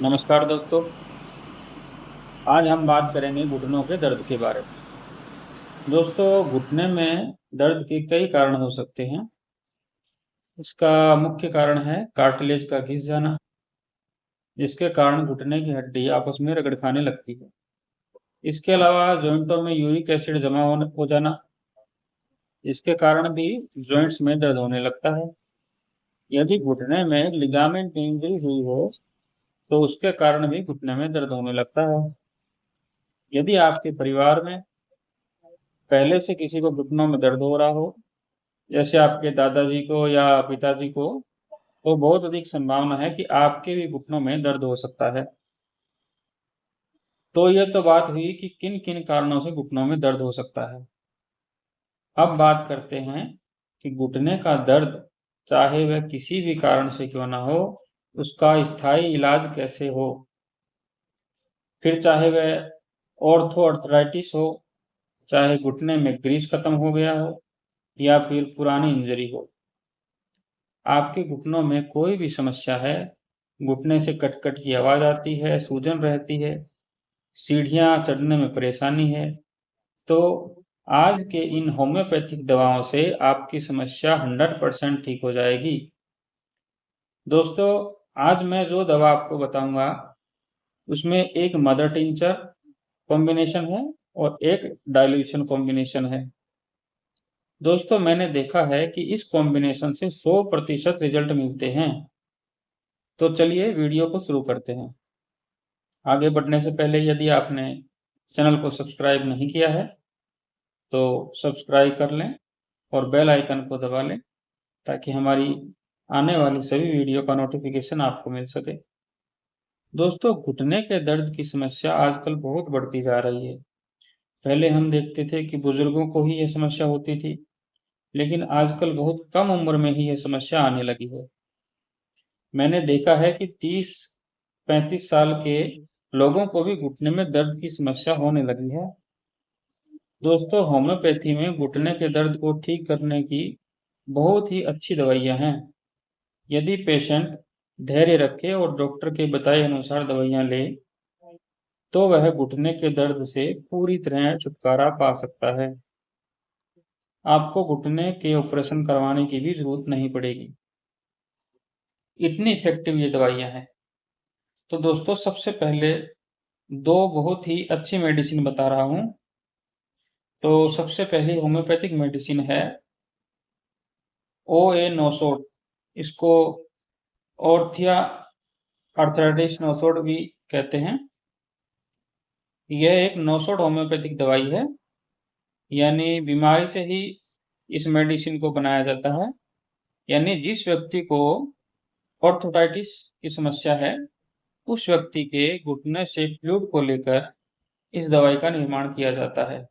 नमस्कार दोस्तों। आज हम बात करेंगे घुटनों के दर्द के बारे में। दोस्तों, घुटने में दर्द के कई कारण हो सकते हैं। इसका मुख्य कारण है कार्टिलेज का घिस जाना, जिसके कारण घुटने की हड्डी आपस में रगड़ खाने लगती है। इसके अलावा जॉइंटों में यूरिक एसिड जमा हो जाना, इसके कारण भी जॉइंट्स में दर्द होने लगता है। यदि घुटने में लिगामेंट इंजरी हुई हो तो उसके कारण भी घुटने में दर्द होने लगता है। यदि आपके परिवार में पहले से किसी को घुटनों में दर्द हो रहा हो, जैसे आपके दादाजी को या पिताजी को, तो बहुत अधिक संभावना है कि आपके भी घुटनों में दर्द हो सकता है। तो यह तो बात हुई कि किन किन कारणों से घुटनों में दर्द हो सकता है। अब बात करते हैं कि घुटने का दर्द, चाहे वह किसी भी कारण से क्यों ना हो, उसका स्थायी इलाज कैसे हो। फिर चाहे वह ऑर्थो अर्थराइटिस हो, चाहे घुटने में ग्रीस खत्म हो गया हो, या फिर पुरानी इंजरी हो। आपके घुटनों में कोई भी समस्या है, घुटने से कट-कट की आवाज़ आती है, सूजन रहती है, सीढ़ियाँ चढ़ने में परेशानी है, तो आज के इन होम्योपैथिक दवाओं से आपकी समस्या 100% ठीक हो जाएगी। दोस्तों, आज मैं जो दवा आपको बताऊँगा, उसमें एक मदर टिंचर कॉम्बिनेशन है और एक डाइल्यूशन कॉम्बिनेशन है। दोस्तों, मैंने देखा है कि इस कॉम्बिनेशन से 100% रिजल्ट मिलते हैं। तो चलिए वीडियो को शुरू करते हैं। आगे बढ़ने से पहले यदि आपने चैनल को सब्सक्राइब नहीं किया है तो सब्सक्राइब कर लें और बेल आइकन को दबा लें, ताकि हमारी आने वाली सभी वीडियो का नोटिफिकेशन आपको मिल सके। दोस्तों, घुटने के दर्द की समस्या आजकल बहुत बढ़ती जा रही है। पहले हम देखते थे कि बुजुर्गों को ही यह समस्या होती थी, लेकिन आजकल बहुत कम उम्र में ही यह समस्या आने लगी है। मैंने देखा है कि 30-35 साल के लोगों को भी घुटने में दर्द की समस्या होने लगी है। दोस्तों, होम्योपैथी में घुटने के दर्द को ठीक करने की बहुत ही अच्छी दवाइयाँ हैं। यदि पेशेंट धैर्य रखे और डॉक्टर के बताए अनुसार दवाइयाँ ले, तो वह घुटने के दर्द से पूरी तरह छुटकारा पा सकता है। आपको घुटने के ऑपरेशन करवाने की भी जरूरत नहीं पड़ेगी। इतनी इफेक्टिव ये दवाइयाँ हैं। तो दोस्तों, सबसे पहले दो बहुत ही अच्छी मेडिसिन बता रहा हूँ। तो सबसे पहली होम्योपैथिक मेडिसिन है OA नोसोड। इसको ऑर्थिया अर्थराइटिस नोसोड भी कहते हैं। यह एक नोसोड होम्योपैथिक दवाई है, यानी बीमारी से ही इस मेडिसिन को बनाया जाता है। यानी जिस व्यक्ति को ऑर्थोटाइटिस की समस्या है, उस व्यक्ति के घुटने से फ्लूइड को लेकर इस दवाई का निर्माण किया जाता है।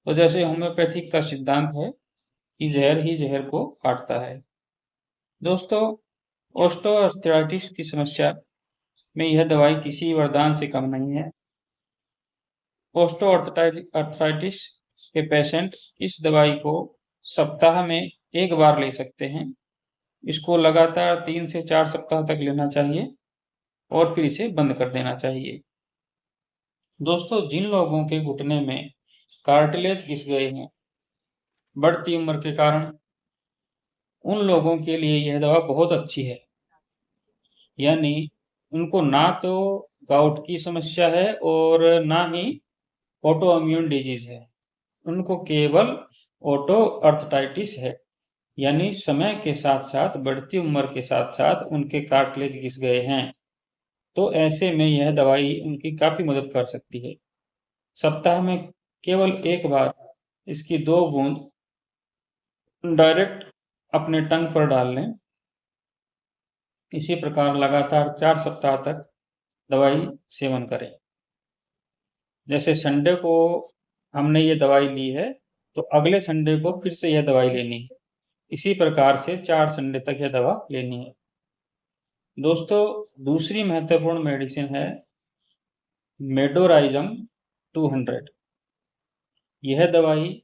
तो जैसे होम्योपैथिक का सिद्धांत है कि जहर ही जहर को काटता है। दोस्तों, ऑस्टियोआर्थराइटिस की समस्या में यह दवाई किसी वरदान से कम नहीं है। ऑस्टियोआर्थराइटिस के पेशेंट इस दवाई को सप्ताह में एक बार ले सकते हैं। इसको लगातार 3 से 4 सप्ताह तक लेना चाहिए और फिर इसे बंद कर देना चाहिए। दोस्तों, जिन लोगों के घुटने में कार्टिलेज घिस गए हैं बढ़ती उम्र के कारण, उन लोगों के लिए यह दवा बहुत अच्छी है। यानी उनको ना तो गाउट की समस्या है और ना ही ऑटो इम्यून डिजीज है। उनको केवल ऑटो अर्थराइटिस है। यानी समय के साथ साथ, बढ़ती उम्र के साथ साथ उनके कार्टिलेज घिस गए हैं। तो ऐसे में यह दवाई उनकी काफी मदद कर सकती है। सप्ताह में केवल एक बार इसकी 2 बूंद डायरेक्ट अपने टंग पर डाल लें। इसी प्रकार लगातार 4 सप्ताह तक दवाई सेवन करें। जैसे संडे को हमने ये दवाई ली है, तो अगले संडे को फिर से यह दवाई लेनी है। इसी प्रकार से 4 संडे तक यह दवा लेनी है। दोस्तों, दूसरी महत्वपूर्ण मेडिसिन है मेडोराइजम 200। यह दवाई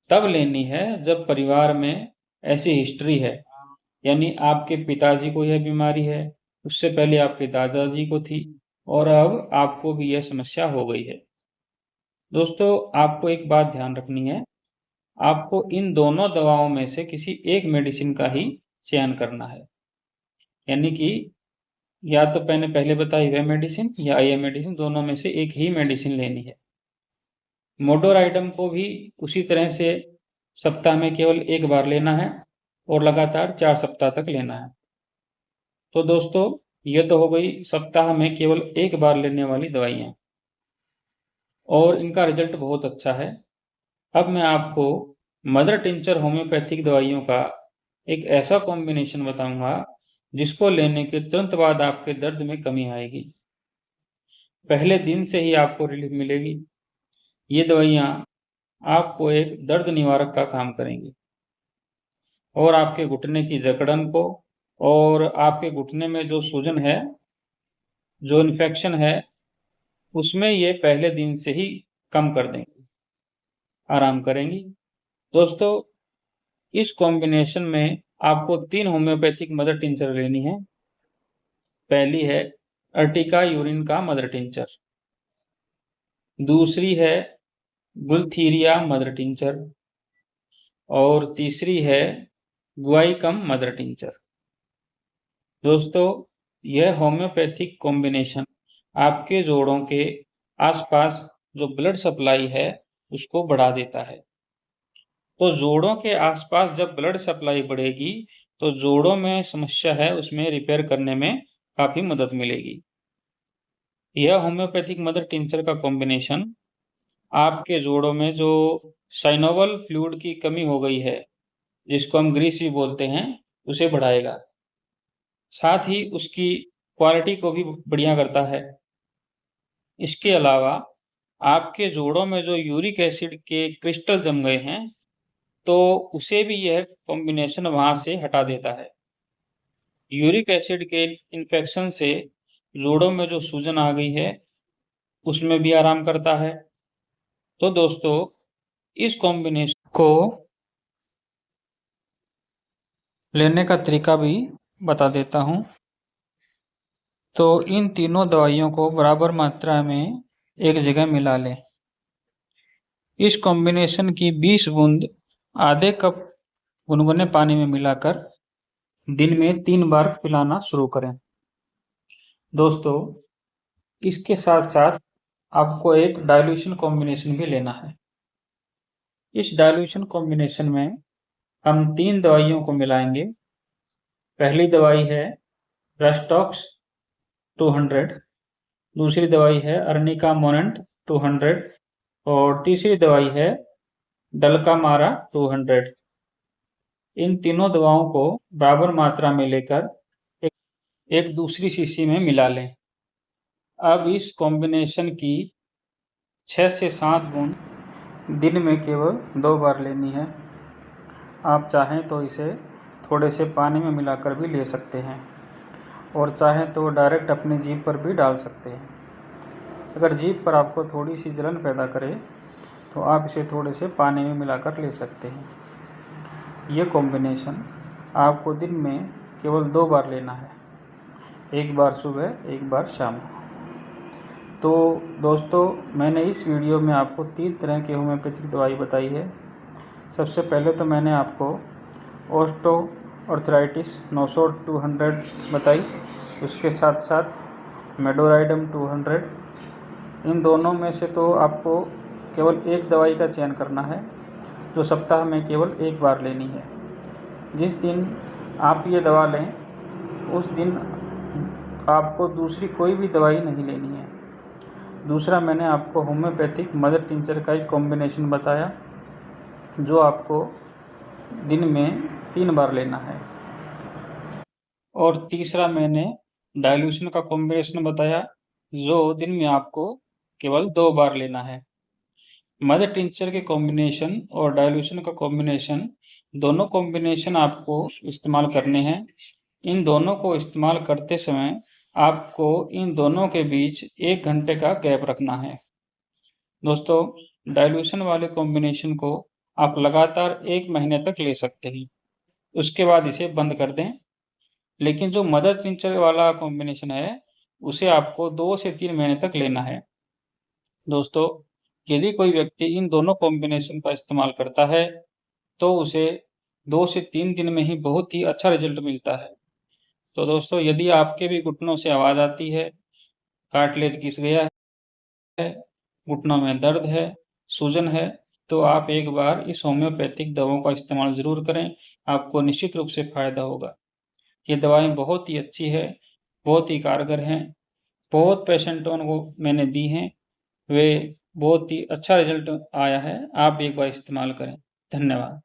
तब लेनी है जब परिवार में ऐसी हिस्ट्री है, यानी आपके पिताजी को यह बीमारी है, उससे पहले आपके दादाजी को थी और अब आपको भी यह समस्या हो गई है। दोस्तों, आपको एक बात ध्यान रखनी है, आपको इन दोनों दवाओं में से किसी एक मेडिसिन का ही चयन करना है। यानी कि या तो मैंने पहले बताई वह मेडिसिन या ये मेडिसिन, दोनों में से एक ही मेडिसिन लेनी है। मोटोराइडम को भी उसी तरह से सप्ताह में केवल एक बार लेना है और लगातार 4 सप्ताह तक लेना है। तो दोस्तों, ये तो हो गई सप्ताह में केवल एक बार लेने वाली दवाइयाँ और इनका रिजल्ट बहुत अच्छा है। अब मैं आपको मदर टिंचर होम्योपैथिक दवाइयों का एक ऐसा कॉम्बिनेशन बताऊंगा जिसको लेने के तुरंत बाद आपके दर्द में कमी आएगी। पहले दिन से ही आपको रिलीफ मिलेगी। ये दवाइयाँ आपको एक दर्द निवारक का काम करेंगी और आपके घुटने की जकड़न को और आपके घुटने में जो सूजन है, जो इन्फेक्शन है, उसमें ये पहले दिन से ही कम कर देंगी, आराम करेंगी। दोस्तों, इस कॉम्बिनेशन में आपको 3 होम्योपैथिक मदर टिंचर लेनी है। पहली है अर्टिका यूरिन का मदर टिंचर, दूसरी है गुलथीरिया मदर टिंचर और तीसरी है गुआइकम मदर टिंचर। दोस्तों, यह होम्योपैथिक कॉम्बिनेशन आपके जोड़ों के आसपास जो ब्लड सप्लाई है उसको बढ़ा देता है। तो जोड़ों के आसपास जब ब्लड सप्लाई बढ़ेगी तो जोड़ों में समस्या है उसमें रिपेयर करने में काफी मदद मिलेगी। यह होम्योपैथिक मदर टिंचर का कॉम्बिनेशन आपके जोड़ों में जो साइनोवल फ्लूइड की कमी हो गई है, जिसको हम ग्रीस भी बोलते हैं, उसे बढ़ाएगा। साथ ही उसकी क्वालिटी को भी बढ़िया करता है। इसके अलावा आपके जोड़ों में जो यूरिक एसिड के क्रिस्टल जम गए हैं, तो उसे भी यह कॉम्बिनेशन वहां से हटा देता है। यूरिक एसिड के इन्फेक्शन से जोड़ों में जो सूजन आ गई है, उसमें भी आराम करता है। तो दोस्तों, इस कॉम्बिनेशन को लेने का तरीका भी बता देता हूँ। तो इन तीनों दवाइयों को बराबर मात्रा में एक जगह मिला लें। इस कॉम्बिनेशन की 20 बूंद आधे कप गुनगुने पानी में मिलाकर दिन में 3 बार पिलाना शुरू करें। दोस्तों, इसके साथ साथ आपको एक डाइल्यूशन कॉम्बिनेशन भी लेना है। इस डाइल्यूशन कॉम्बिनेशन में हम 3 दवाइयों को मिलाएंगे। पहली दवाई है रेस्टॉक्स 200, दूसरी दवाई है अर्निका मोनेंट 200 और तीसरी दवाई है डल्कामारा 200। इन तीनों दवाओं को बराबर मात्रा में लेकर एक दूसरी शीशी में मिला लें। अब इस कॉम्बिनेशन की 6 से 7 बूंद दिन में केवल 2 बार लेनी है। आप चाहें तो इसे थोड़े से पानी में मिलाकर भी ले सकते हैं और चाहें तो डायरेक्ट अपनी जीभ पर भी डाल सकते हैं। अगर जीभ पर आपको थोड़ी सी जलन पैदा करे तो आप इसे थोड़े से पानी में मिलाकर ले सकते हैं। ये कॉम्बिनेशन आपको दिन में केवल 2 बार लेना है, एक बार सुबह, एक बार शाम को। तो दोस्तों, मैंने इस वीडियो में आपको 3 तरह की होम्योपैथिक दवाई बताई है। सबसे पहले तो मैंने आपको ऑस्टियोआर्थराइटिस नोसोड 200 बताई, उसके साथ साथ मेडोराइडम 200। इन दोनों में से तो आपको केवल एक दवाई का चयन करना है जो सप्ताह में केवल एक बार लेनी है। जिस दिन आप ये दवा लें उस दिन आपको दूसरी कोई भी दवाई नहीं लेनी है। दूसरा, मैंने आपको होम्योपैथिक मदर टिंचर का एक कॉम्बिनेशन बताया जो आपको दिन में 3 बार लेना है। और तीसरा, मैंने डाइल्यूशन का कॉम्बिनेशन बताया जो दिन में आपको केवल 2 बार लेना है। मदर टिंचर के कॉम्बिनेशन और डाइल्यूशन का कॉम्बिनेशन, दोनों कॉम्बिनेशन आपको इस्तेमाल करने हैं। इन दोनों को इस्तेमाल करते समय आपको इन दोनों के बीच 1 घंटे का गैप रखना है। दोस्तों, डाइल्यूशन वाले कॉम्बिनेशन को आप लगातार 1 महीने तक ले सकते हैं। उसके बाद इसे बंद कर दें। लेकिन जो मदर टिंचर वाला कॉम्बिनेशन है, उसे आपको 2 से 3 महीने तक लेना है। दोस्तों, यदि कोई व्यक्ति इन दोनों कॉम्बिनेशन का इस्तेमाल करता है, तो उसे 2 से 3 दिन में ही बहुत ही अच्छा रिजल्ट मिलता है। तो दोस्तों, यदि आपके भी घुटनों से आवाज़ आती है, कार्टिलेज घिस गया है, घुटनों में दर्द है, सूजन है, तो आप एक बार इस होम्योपैथिक दवाओं का इस्तेमाल ज़रूर करें, आपको निश्चित रूप से फ़ायदा होगा। ये दवाएँ बहुत ही अच्छी है, बहुत ही कारगर हैं, बहुत पेशेंटों को मैंने दी हैं, वे बहुत ही अच्छा रिजल्ट आया है, आप एक बार इस्तेमाल करें। धन्यवाद।